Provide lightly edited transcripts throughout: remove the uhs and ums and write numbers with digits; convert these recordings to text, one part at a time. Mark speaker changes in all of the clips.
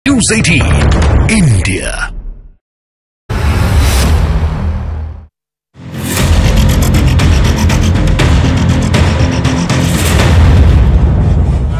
Speaker 1: News 18 India।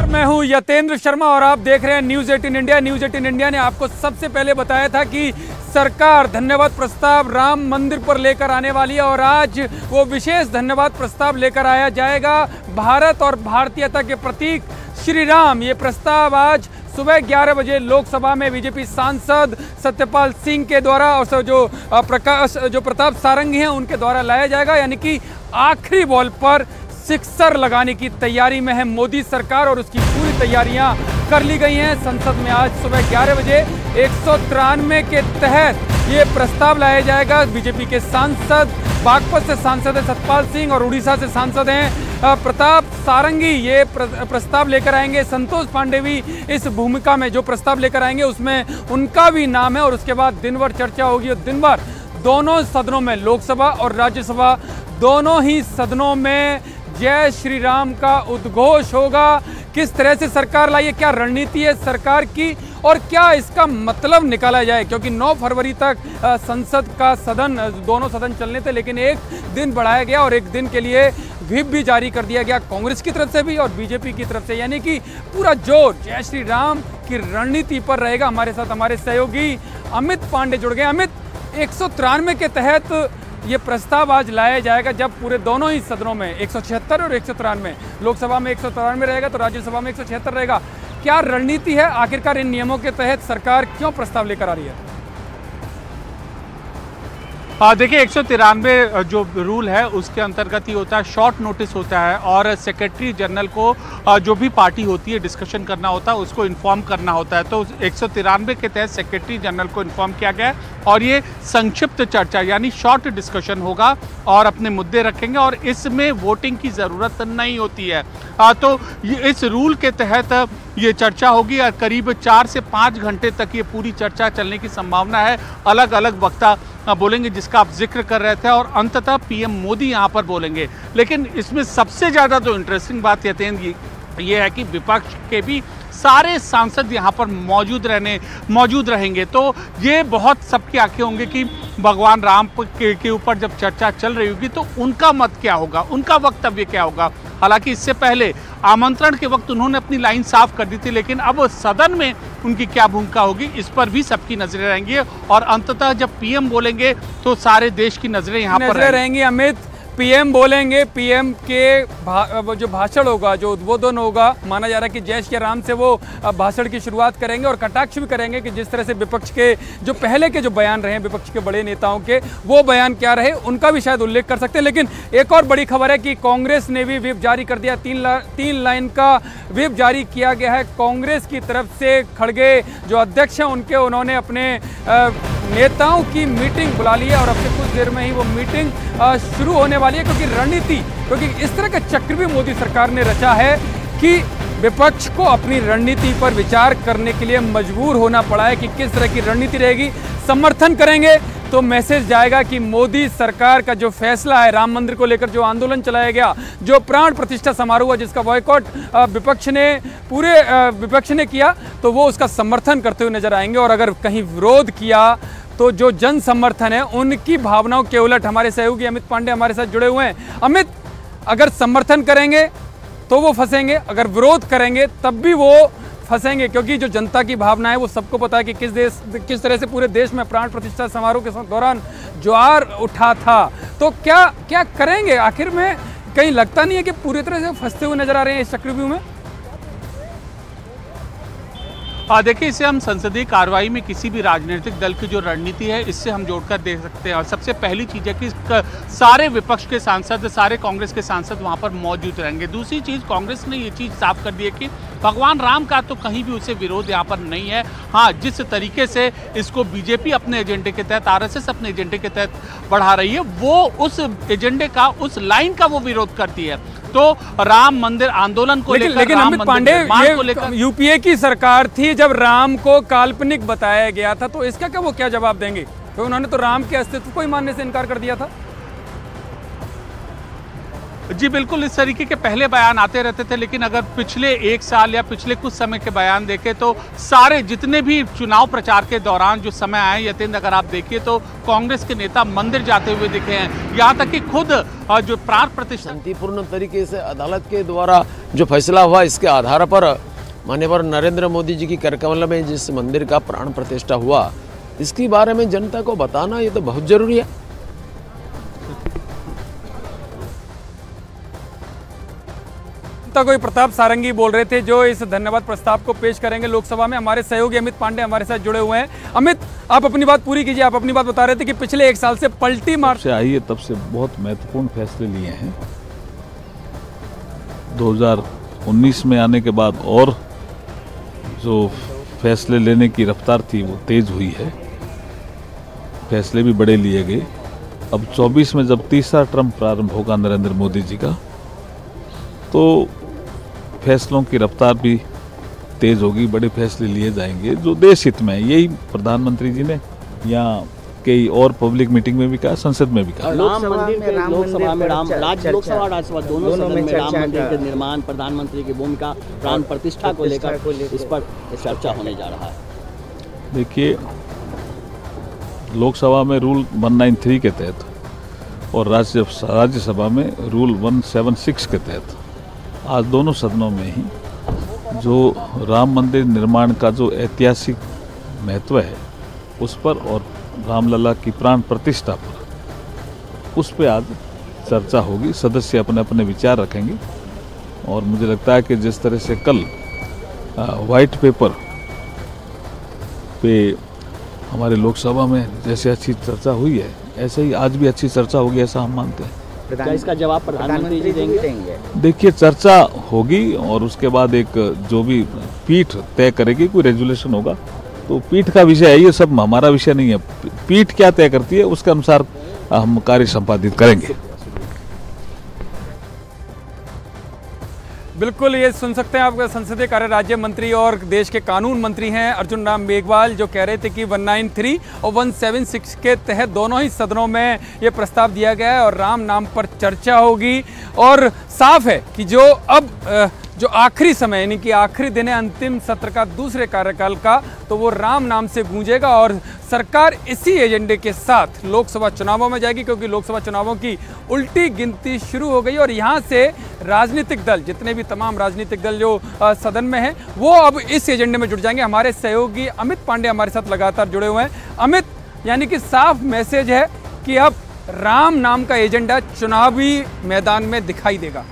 Speaker 2: मैं हूं यतेंद्र शर्मा और आप देख रहे हैं न्यूज़ 18 इंडिया। न्यूज़ 18 इंडिया ने आपको सबसे पहले बताया था कि सरकार धन्यवाद प्रस्ताव राम मंदिर पर लेकर आने वाली है और आज वो विशेष धन्यवाद प्रस्ताव लेकर आया जाएगा। भारत और भारतीयता के प्रतीक श्री राम, ये प्रस्ताव आज सुबह 11 बजे लोकसभा में बीजेपी सांसद सत्यपाल सिंह के द्वारा और जो प्रताप सारंगी हैं उनके द्वारा लाया जाएगा। यानी कि आखिरी बॉल पर सिक्सर लगाने की तैयारी में है मोदी सरकार और उसकी पूरी तैयारियां कर ली गई हैं। संसद में आज सुबह 11 बजे 193 के तहत ये प्रस्ताव लाया जाएगा। बीजेपी के सांसद, बागपत से सांसद है सतपाल सिंह और उड़ीसा से सांसद हैं प्रताप सारंगी, ये प्रस्ताव लेकर आएंगे। संतोष पांडे भी इस भूमिका में जो प्रस्ताव लेकर आएंगे उसमें उनका भी नाम है और उसके बाद दिन भर चर्चा होगी और दिन भर दोनों सदनों में, लोकसभा और राज्यसभा दोनों ही सदनों में जय श्री राम का उद्घोष होगा। किस तरह से सरकार लाई है, क्या रणनीति है सरकार की और क्या इसका मतलब निकाला जाए, क्योंकि 9 फरवरी तक संसद का सदन, दोनों सदन चलने थे लेकिन एक दिन बढ़ाया गया और एक दिन के लिए व्हिप भी जारी कर दिया गया कांग्रेस की तरफ से भी और बीजेपी की तरफ से। यानी कि पूरा जोर जय श्री राम की रणनीति पर रहेगा। हमारे साथ हमारे सहयोगी अमित पांडे जुड़ गए। अमित, 193 के तहत ये प्रस्ताव आज लाया जाएगा जब पूरे दोनों ही सदनों में 176 और 193, लोकसभा में 193 रहेगा तो राज्यसभा में 176 रहेगा। क्या रणनीति है, आखिरकार इन नियमों के तहत सरकार क्यों प्रस्ताव लेकर आ रही है?
Speaker 3: देखिए, 193 जो रूल है उसके अंतर्गत ही होता है, शॉर्ट नोटिस होता है और सेक्रेटरी जनरल को जो भी पार्टी होती है डिस्कशन करना होता है उसको इन्फॉर्म करना होता है। तो 193 के तहत सेक्रेटरी जनरल को इन्फॉर्म किया गया है और ये संक्षिप्त चर्चा यानी शॉर्ट डिस्कशन होगा और अपने मुद्दे रखेंगे और इसमें वोटिंग की ज़रूरत नहीं होती है। तो इस रूल के तहत ये चर्चा होगी और करीब 4 से 5 घंटे तक ये पूरी चर्चा चलने की संभावना है। अलग अलग वक्ता बोलेंगे जिसका आप जिक्र कर रहे थे और अंततः पीएम मोदी यहाँ पर बोलेंगे। लेकिन इसमें सबसे ज़्यादा जो इंटरेस्टिंग बात ये है कि विपक्ष के भी सारे सांसद यहाँ पर मौजूद रहेंगे। तो ये बहुत सबकी आंखें होंगी कि भगवान राम के ऊपर जब चर्चा चल रही होगी तो उनका मत क्या होगा, उनका वक्तव्य क्या होगा। हालांकि इससे पहले आमंत्रण के वक्त उन्होंने अपनी लाइन साफ कर दी थी, लेकिन अब सदन में उनकी क्या भूमिका होगी इस पर भी सबकी नजरें रहेंगी और अंततः जब पीएम बोलेंगे तो सारे देश की नजरें यहाँ पर
Speaker 2: रहेंगी। अमित, पीएम बोलेंगे, पीएम के जो भाषण होगा, जो उद्बोधन होगा, माना जा रहा है कि जय श्री राम से वो भाषण की शुरुआत करेंगे और कटाक्ष भी करेंगे कि जिस तरह से विपक्ष के जो पहले के जो बयान रहे विपक्ष के बड़े नेताओं के, वो बयान क्या रहे उनका भी शायद उल्लेख कर सकते हैं। लेकिन एक और बड़ी खबर है कि कांग्रेस ने भी व्हिप जारी कर दिया, 3 लाइन का व्हिप जारी किया गया है कांग्रेस की तरफ से। खड़गे जो अध्यक्ष हैं उन्होंने अपने नेताओं की मीटिंग बुला ली है और अब से कुछ देर में ही वो मीटिंग शुरू होने वाली है, क्योंकि इस तरह का चक्र भी मोदी सरकार ने रचा है कि विपक्ष को अपनी रणनीति पर विचार करने के लिए मजबूर होना पड़ा है कि किस तरह की रणनीति रहेगी। समर्थन करेंगे तो मैसेज जाएगा कि मोदी सरकार का जो फैसला है राम मंदिर को लेकर, जो आंदोलन चलाया गया, जो प्राण प्रतिष्ठा समारोह जिसका बॉयकॉट पूरे विपक्ष ने किया, तो वो उसका समर्थन करते हुए नजर आएंगे। और अगर कहीं विरोध किया तो जो जन समर्थन है उनकी भावनाओं के उलट हमारे सहयोगी अमित पांडे हमारे साथ जुड़े हुए हैं। अमित, अगर समर्थन करेंगे तो वो फंसेंगे, अगर विरोध करेंगे तब भी वो फंसेंगे, क्योंकि जो जनता की भावना है वो सबको पता है कि किस तरह से पूरे देश में प्राण प्रतिष्ठा समारोह के दौरान ज्वार उठा था। तो क्या करेंगे आखिर में? कहीं लगता नहीं है कि पूरी तरह से फंसते हुए नजर आ रहे हैं इस चक्रव्यूह में?
Speaker 3: देखिए, इसे हम संसदीय कार्रवाई में किसी भी राजनीतिक दल की जो रणनीति है इससे हम जोड़कर देख सकते हैं। और सबसे पहली चीज़ है कि सारे विपक्ष के सांसद, सारे कांग्रेस के सांसद वहां पर मौजूद रहेंगे। दूसरी चीज़, कांग्रेस ने ये चीज़ साफ कर दी है कि भगवान राम का तो कहीं भी उसे विरोध यहाँ पर नहीं है। हाँ, जिस तरीके से इसको बीजेपी अपने एजेंडे के तहत, आरएसएस अपने एजेंडे के तहत बढ़ा रही है, वो उस एजेंडे का, उस लाइन का वो विरोध करती है। तो राम मंदिर आंदोलन को
Speaker 2: लेकिन अमित पांडे, ये यूपीए की सरकार थी जब राम को काल्पनिक बताया गया था, तो इसका क्या जवाब देंगे? तो उन्होंने तो राम के अस्तित्व को ही मानने से इनकार कर दिया था।
Speaker 3: जी बिल्कुल, इस तरीके के पहले बयान आते रहते थे, लेकिन अगर पिछले 1 साल या पिछले कुछ समय के बयान देखें तो सारे जितने भी चुनाव प्रचार के दौरान जो समय आए यतीन, अगर आप देखिए तो कांग्रेस के नेता मंदिर जाते हुए दिखे हैं। यहाँ तक कि खुद जो प्राण प्रतिष्ठा
Speaker 4: शांतिपूर्ण तरीके से अदालत के द्वारा जो फैसला हुआ, इसके आधार पर माननीय नरेंद्र मोदी जी की कार्यक्रम में जिस मंदिर का प्राण प्रतिष्ठा हुआ, इसके बारे में जनता को बताना ये तो बहुत जरूरी है।
Speaker 2: कोई प्रताप सारंगी बोल रहे थे, जो इस धन्यवाद प्रस्ताव को पेश करेंगे लोकसभा में। हमारे सहयोगी अमित पांडे हमारे साथ जुड़े हुए हैं। अमित, आप अपनी बात पूरी कीजिए। आप अपनी बात बता रहे थे कि पिछले 1 साल से पलटी मार
Speaker 5: से आई है, तब से बहुत महत्वपूर्ण फैसले लिए हैं। 2019 में आने के बाद और जो फैसले लेने की रफ्तार थी वो तेज हुई है, फैसले भी बड़े लिए गए। अब 24 में जब तीसरा टर्म प्रारंभ होगा नरेंद्र मोदी जी का, तो फैसलों की रफ्तार भी तेज होगी, बड़े फैसले लिए जाएंगे जो देश हित में है। यही प्रधानमंत्री जी ने यहाँ कई और पब्लिक मीटिंग में भी कहा, संसद में भी कहा।
Speaker 6: लोकसभा में लोकसभा राज्यसभा दोनों सदन में राम मंदिर के निर्माण, प्रधानमंत्री की भूमिका, प्राण प्रतिष्ठा को लेकर इस पर चर्चा होने जा रहा है।
Speaker 5: देखिए, लोकसभा में रूल 193 के तहत और राज्यसभा में रूल 176 के तहत आज दोनों सदनों में ही जो राम मंदिर निर्माण का जो ऐतिहासिक महत्व है उस पर और रामलला की प्राण प्रतिष्ठा पर, उस पर आज चर्चा होगी। सदस्य अपने अपने विचार रखेंगे और मुझे लगता है कि जिस तरह से कल वाइट पेपर पे हमारे लोकसभा में जैसे अच्छी चर्चा हुई है, ऐसे ही आज भी अच्छी चर्चा होगी, ऐसा हम मानते हैं।
Speaker 6: क्या इसका जवाब प्रधानमंत्री जी देंगे?
Speaker 5: देखिए, चर्चा होगी और उसके बाद एक जो भी पीठ तय करेगी, कोई रेजुलेशन होगा, तो पीठ का विषय है, ये सब हमारा विषय नहीं है। पीठ क्या तय करती है उसके अनुसार हम कार्य संपादित करेंगे।
Speaker 2: बिल्कुल, ये सुन सकते हैं आप संसदीय कार्य राज्य मंत्री और देश के कानून मंत्री हैं अर्जुन राम मेघवाल, जो कह रहे थे कि 193 और 176 के तहत दोनों ही सदनों में ये प्रस्ताव दिया गया है और राम नाम पर चर्चा होगी। और साफ है कि जो अब जो आखिरी समय यानी कि आखिरी दिन है अंतिम सत्र का, दूसरे कार्यकाल का, तो वो राम नाम से गूंजेगा और सरकार इसी एजेंडे के साथ लोकसभा चुनावों में जाएगी, क्योंकि लोकसभा चुनावों की उल्टी गिनती शुरू हो गई और यहाँ से राजनीतिक दल, जितने भी तमाम राजनीतिक दल जो सदन में हैं, वो अब इस एजेंडे में जुट जाएंगे। हमारे सहयोगी अमित पांडे हमारे साथ लगातार जुड़े हुए हैं। अमित, यानी कि साफ मैसेज है कि अब राम नाम का एजेंडा चुनावी मैदान में दिखाई देगा।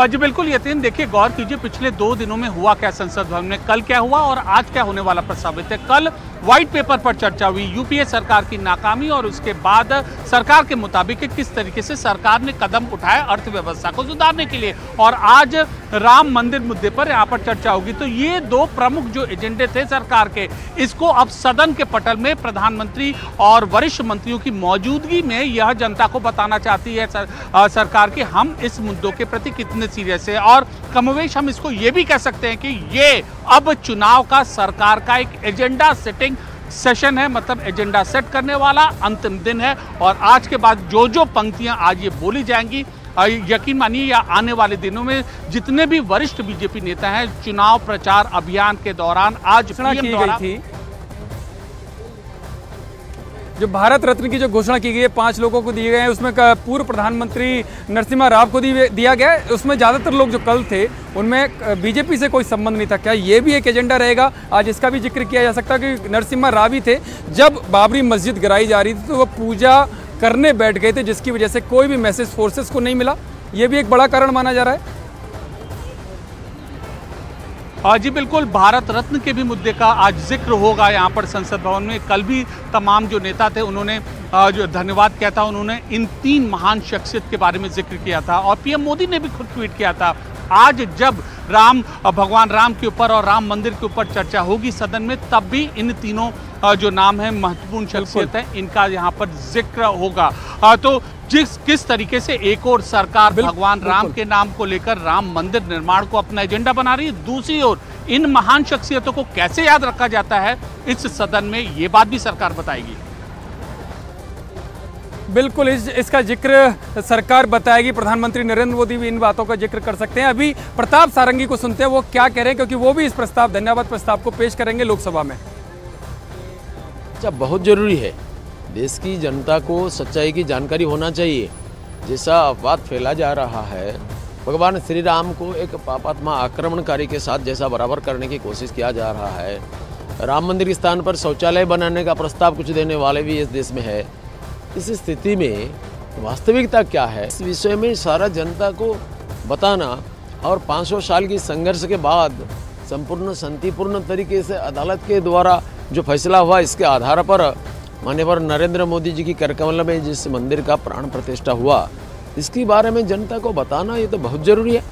Speaker 3: जी बिल्कुल यतीन, देखिए गौर कीजिए पिछले 2 दिनों में हुआ क्या संसद भवन में, कल क्या हुआ और आज क्या होने वाला प्रस्तावित है। कल व्हाइट पेपर पर चर्चा हुई, यूपीए सरकार की नाकामी और उसके बाद सरकार के मुताबिक किस तरीके से सरकार ने कदम उठाए अर्थव्यवस्था को सुधारने के लिए, और आज राम मंदिर मुद्दे पर यहाँ पर चर्चा होगी। तो ये 2 प्रमुख जो एजेंडे थे सरकार के, इसको अब सदन के पटल में प्रधानमंत्री और वरिष्ठ मंत्रियों की मौजूदगी में यह जनता को बताना चाहती है सरकार कि हम इस मुद्दों के प्रति कितने सीरियस है। और कमोवेश हम इसको ये भी कह सकते हैं कि ये अब चुनाव का सरकार का एक एजेंडा सेटिंग सेशन है, मतलब एजेंडा सेट करने वाला अंतिम दिन है। और आज के बाद जो जो पंक्तियां आज ये बोली जाएंगी, यकीन मानिए या आने वाले दिनों में जितने भी वरिष्ठ बीजेपी नेता हैं चुनाव प्रचार अभियान के दौरान आज
Speaker 2: की गई थी, जो भारत रत्न की जो घोषणा की गई है 5 लोगों को दिए गए हैं, उसमें पूर्व प्रधानमंत्री नरसिम्हा राव को दिया गया है। उसमें ज़्यादातर लोग जो कल थे उनमें बीजेपी से कोई संबंध नहीं था। क्या ये भी एक एजेंडा रहेगा? आज इसका भी जिक्र किया जा सकता है कि नरसिम्हा राव ही थे, जब बाबरी मस्जिद गिराई जा रही थी तो वो पूजा करने बैठ गए थे, जिसकी वजह से कोई भी मैसेज फोर्सेस को नहीं मिला। ये भी एक बड़ा कारण माना जा रहा है।
Speaker 3: जी बिल्कुल, भारत रत्न के भी मुद्दे का आज जिक्र होगा यहाँ पर संसद भवन में। कल भी तमाम जो नेता थे उन्होंने जो धन्यवाद किया था, उन्होंने इन 3 महान शख्सियत के बारे में जिक्र किया था और पीएम मोदी ने भी खुद ट्वीट किया था। आज जब भगवान राम के ऊपर और राम मंदिर के ऊपर चर्चा होगी सदन में, तब भी इन तीनों जो नाम है महत्वपूर्ण शख्सियत है, इनका यहाँ पर जिक्र होगा। तो किस तरीके से एक और सरकार भगवान राम के नाम को लेकर राम मंदिर निर्माण को अपना एजेंडा बना रही है, दूसरी ओर इन महान शख्सियतों को कैसे याद रखा जाता है इस सदन में, ये बात भी सरकार बताएगी।
Speaker 2: बिल्कुल इसका जिक्र सरकार बताएगी, प्रधानमंत्री नरेंद्र मोदी भी इन बातों का जिक्र कर सकते हैं। अभी प्रताप सारंगी को सुनते हैं वो क्या कह रहे हैं, क्योंकि वो भी इस प्रस्ताव धन्यवाद प्रस्ताव को पेश करेंगे लोकसभा में।
Speaker 4: अच्छा, बहुत जरूरी है, देश की जनता को सच्चाई की जानकारी होना चाहिए। जैसा अफवाह फैला जा रहा है, भगवान श्री राम को एक पापात्मा आक्रमणकारी के साथ जैसा बराबर करने की कोशिश किया जा रहा है, राम मंदिर के स्थान पर शौचालय बनाने का प्रस्ताव कुछ देने वाले भी इस देश में है। इस स्थिति में वास्तविकता क्या है, इस विषय में सारा जनता को बताना और 500 साल की संघर्ष के बाद संपूर्ण शांतिपूर्ण तरीके से अदालत के द्वारा जो फैसला हुआ, इसके आधार पर माननीय नरेंद्र मोदी जी की करकमल में जिस मंदिर का प्राण प्रतिष्ठा हुआ, इसके बारे में जनता को बताना ये तो बहुत ज़रूरी है।